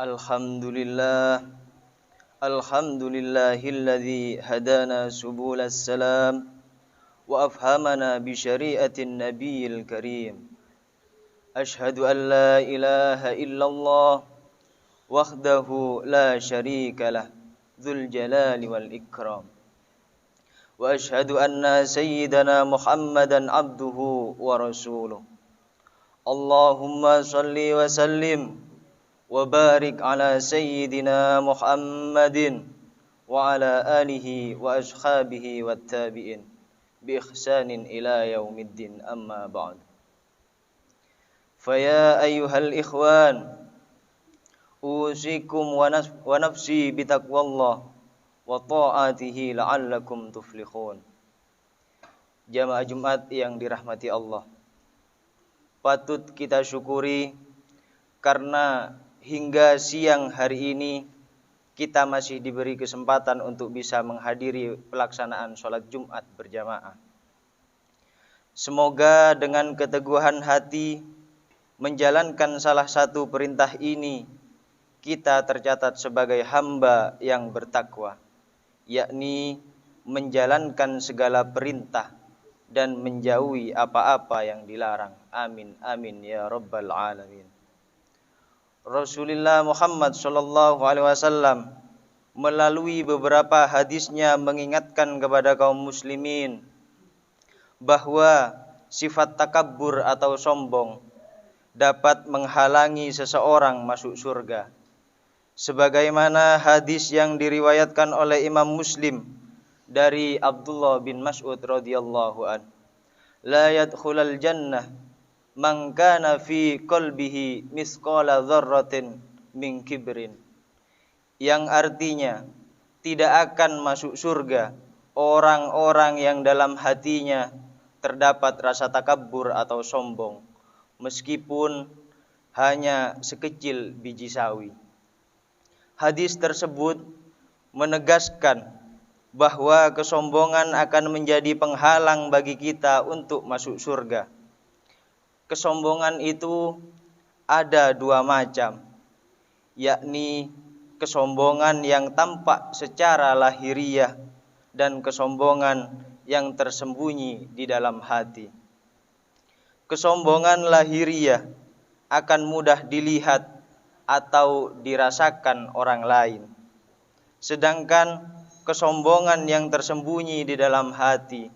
Alhamdulillah, alhamdulillahilladzi hadana subulas salam wa afhamana bi syari'atin nabiyil karim. Ashhadu an la ilaha illallah wahdahu la syarika lah, dzul jalali wal ikram. Wa ashhadu anna sayyidana Muhammadan abduhu wa rasuluh. Allahumma salli wa sallim wa barik ala sayyidina Muhammadin wa ala alihi wa ashabihi wat tabi'in bi ihsanin ila yaumiddin, amma ba'd. Faya ayyuhal ikhwan, usikum wa nafsi bitaqwallah wa ta'atihi la'allakum tuflihun. Jamaah Jumat yang dirahmati Allah, patut kita syukuri karena hingga siang hari ini kita masih diberi kesempatan untuk bisa menghadiri pelaksanaan sholat Jumat berjamaah. Semoga dengan keteguhan hati menjalankan salah satu perintah ini, kita tercatat sebagai hamba yang bertakwa, yakni menjalankan segala perintah dan menjauhi apa-apa yang dilarang. Amin, amin ya rabbal alamin. Rasulullah Muhammad sallallahu alaihi wasallam melalui beberapa hadisnya mengingatkan kepada kaum muslimin bahwa sifat takabbur atau sombong dapat menghalangi seseorang masuk surga. Sebagaimana hadis yang diriwayatkan oleh Imam Muslim dari Abdullah bin Mas'ud radhiyallahu an, la yadkhulul jannah man kana fi qalbihi misqala dzarratin min kibrin, yang artinya tidak akan masuk surga orang-orang yang dalam hatinya terdapat rasa takabbur atau sombong, meskipun hanya sekecil biji sawi. Hadis tersebut menegaskan bahwa kesombongan akan menjadi penghalang bagi kita untuk masuk surga. Kesombongan itu ada dua macam, yakni kesombongan yang tampak secara lahiriah dan kesombongan yang tersembunyi di dalam hati. Kesombongan lahiriah akan mudah dilihat atau dirasakan orang lain, sedangkan kesombongan yang tersembunyi di dalam hati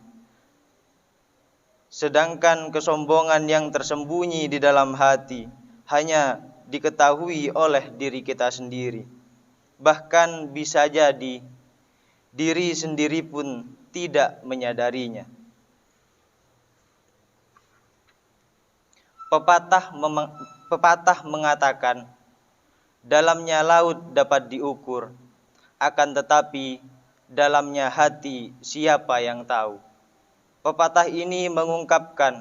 hanya diketahui oleh diri kita sendiri. Bahkan bisa jadi diri sendiri pun tidak menyadarinya. Pepatah mengatakan, dalamnya laut dapat diukur, akan tetapi dalamnya hati siapa yang tahu. Pepatah ini mengungkapkan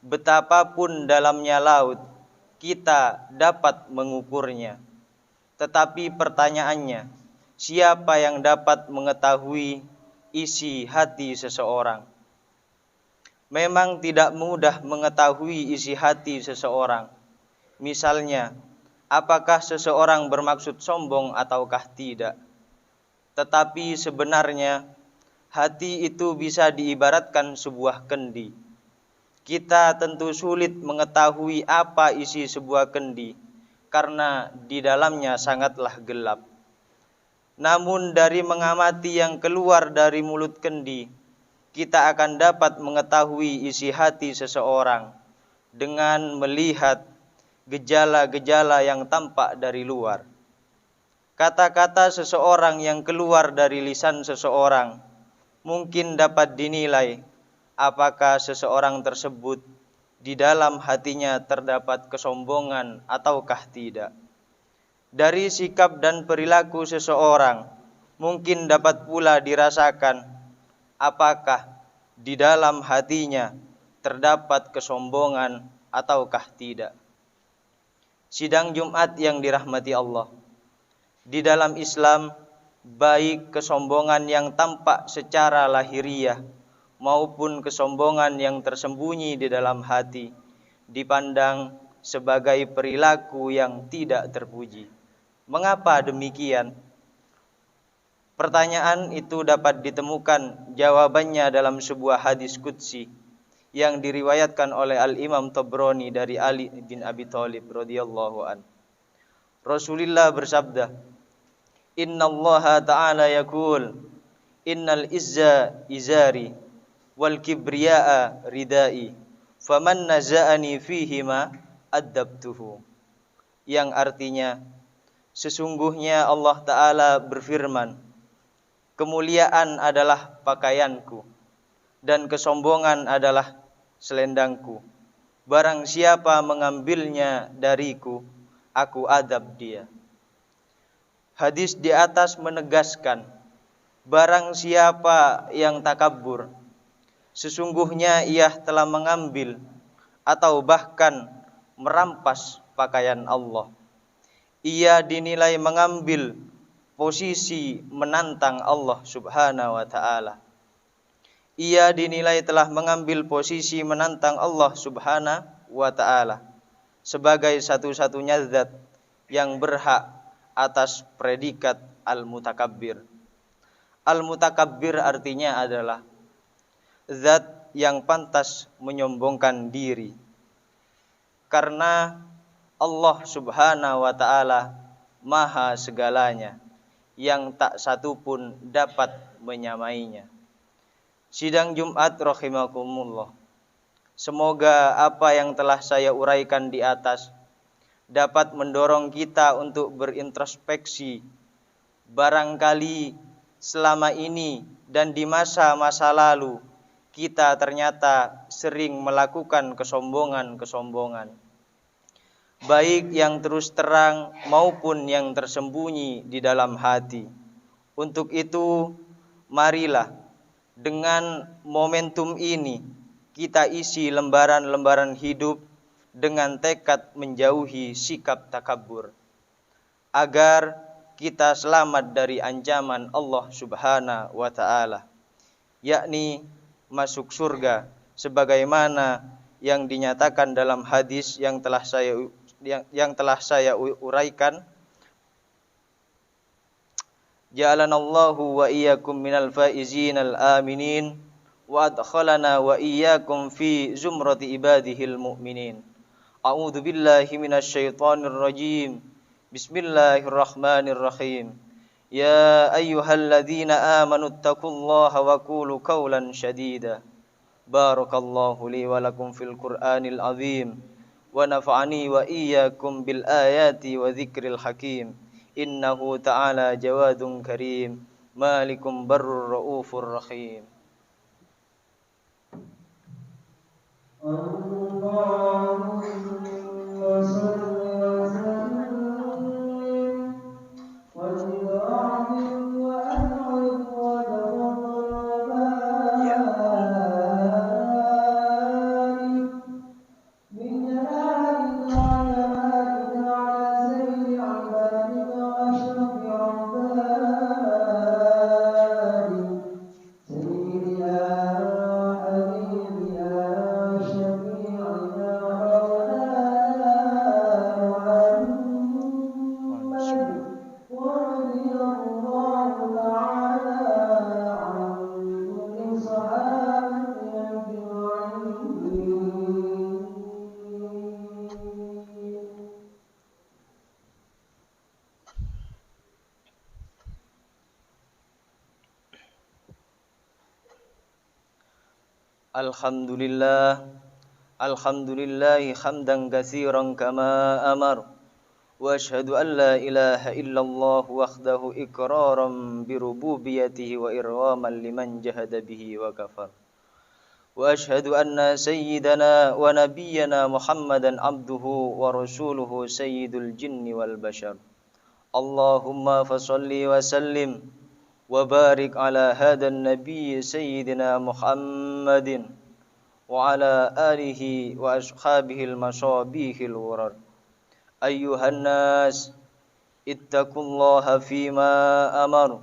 betapapun dalamnya laut kita dapat mengukurnya. Tetapi pertanyaannya, siapa yang dapat mengetahui isi hati seseorang? Memang tidak mudah mengetahui isi hati seseorang. Misalnya, apakah seseorang bermaksud sombong ataukah tidak? Tetapi sebenarnya hati itu bisa diibaratkan sebuah kendi. Kita tentu sulit mengetahui apa isi sebuah kendi karena di dalamnya sangatlah gelap. Namun dari mengamati yang keluar dari mulut kendi, kita akan dapat mengetahui isi hati seseorang dengan melihat gejala-gejala yang tampak dari luar. Kata-kata seseorang yang keluar dari lisan seseorang mungkin dapat dinilai apakah seseorang tersebut di dalam hatinya terdapat kesombongan ataukah tidak. Dari sikap dan perilaku seseorang mungkin dapat pula dirasakan apakah di dalam hatinya terdapat kesombongan ataukah tidak. Sidang Jumat yang dirahmati Allah, di dalam Islam, baik kesombongan yang tampak secara lahiriah maupun kesombongan yang tersembunyi di dalam hati dipandang sebagai perilaku yang tidak terpuji. Mengapa demikian? Pertanyaan itu dapat ditemukan jawabannya dalam sebuah hadis qudsi yang diriwayatkan oleh Al-Imam Tabrani dari Ali bin Abi Thalib radhiyallahu an. Rasulullah bersabda, "Innallaha ta'ala yaqul, innal izza izari wal kibriya'a ridai, faman naza'ani fihima adabtuhu." Yang artinya, sesungguhnya Allah Ta'ala berfirman, kemuliaan adalah pakaianku dan kesombongan adalah selendangku. Barang siapa mengambilnya dariku, aku adab dia. Hadis di atas menegaskan, barang siapa yang takabur, sesungguhnya ia telah mengambil atau bahkan merampas pakaian Allah. Ia dinilai mengambil posisi menantang Allah Subhanahu wa ta'ala. Ia dinilai telah mengambil posisi menantang Allah Subhanahu wa ta'ala sebagai satu-satunya zat yang berhak atas predikat al-mutakabbir. Al-mutakabbir artinya adalah zat yang pantas menyombongkan diri. Karena Allah Subhanahu wa ta'ala maha segalanya, yang tak satu pun dapat menyamainya. Sidang Jumat rahimakumullah. Semoga apa yang telah saya uraikan di atas dapat mendorong kita untuk berintrospeksi. Barangkali selama ini dan di masa-masa lalu kita ternyata sering melakukan kesombongan-kesombongan, baik yang terus terang maupun yang tersembunyi di dalam hati. Untuk itu, marilah dengan momentum ini kita isi lembaran-lembaran hidup dengan tekad menjauhi sikap takabur, agar kita selamat dari ancaman Allah Subhanahu wa ta'ala, yakni masuk surga sebagaimana yang dinyatakan dalam hadis yang telah saya uraikan. Ja'alanallahu wa iyyakum minal faizin al-aminin wa adkhalana wa iyyakum fi zumrati ibadihil mu'minin. A'udzu billahi minasy syaithanir rajim. Bismillahirrahmanirrahim. Ya ayyuhalladzina amanu taqullaha wa qulu qawlan shadida. Barakallahu li wa lakum fil Qur'anil azim. Wa nafa'ani wa iyyakum bil ayati wa dzikril hakim. Innahu ta'ala jawadun karim, malikum barrur raufur rahim. Allahumma salli wa sallim wa barik wa an'im wa Alhamdulillahi hamdan katsiran kama amar. Wa asyhadu an la ilaha illallah wahdahu iqraran bi rububiyyatihi wa irghaman liman jahada bihi wa kafar. Wa asyhadu anna sayyidana wa nabiyyana Muhammadan abduhu wa rasuluhu sayyidul jinni wal bashar. Allahumma fasholli wa sallim wa barik ala hadan nabiy sayyidina Muhammadin wa ala alihi wa ashabihil masabihil wurar. Ayyuhan nas ittaqullaha fima amar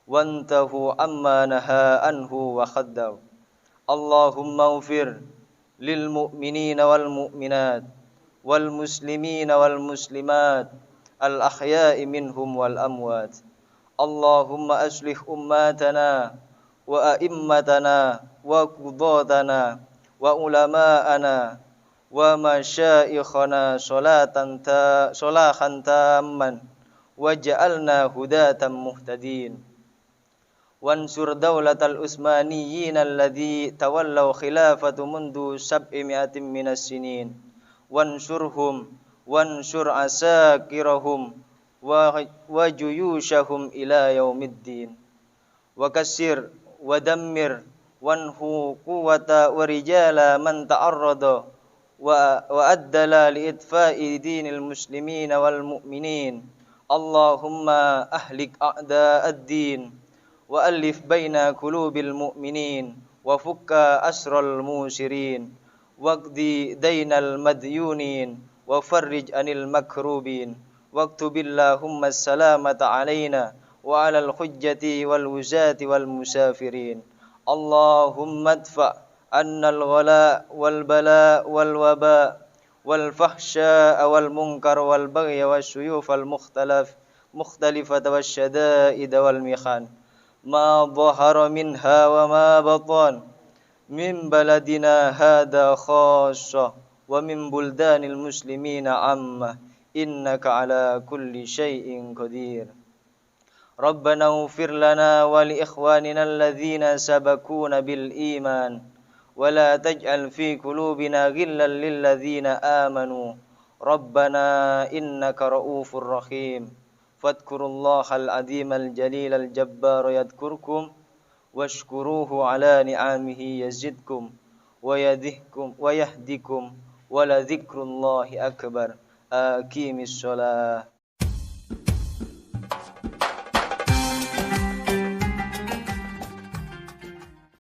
wantahu amma naha anhu wa khaddar. Allahumma ufir lil mu'minina wal mu'minat wal muslimina wal muslimat الأحياء منهم والأموات. اللهم أصلح أماتنا وأئمتنا وقضاتنا وعلماءنا ومشايخنا صلاحا تاما وجعلنا هداة مهتدين. وانصر دولة العثمانيين الذي تولوا خلافة منذ 700 من السنين، وانصرهم وانصر عساكرهم وجيوشهم إلى يوم الدين. وكسر ودمر وانهو قوة ورجال من تعرض وأدل لإطفاء دين المسلمين والمؤمنين. اللهم أهلك أعداء الدين وألف بين قلوب المؤمنين وفك أسر الموسرين واقضي دين المديونين وفرج عن المكروبين واكتب اللهم السلامة علينا وعلى الحجة والوزاة والمسافرين. اللهم ادفع عنا الغلاء والبلاء والوباء والفحشاء والمنكر والبغي والسيوف المختلفة والشدائد والمحن ما ظهر منها وما بطن من بلدنا هذا خاصة ومن بلدان المسلمين عامة إنك على كل شيء قدير. ربنا اغفر لنا ولإخواننا الذين سبقونا بالإيمان ولا تجعل في قلوبنا غلا للذين آمنوا ربنا إنك رؤوف رحيم. فاذكروا الله العظيم الجليل الجبار يذكركم واشكروه على نعمه يزدكم ويهدكم ولذكر الله أكبر. أقيم الصلاة.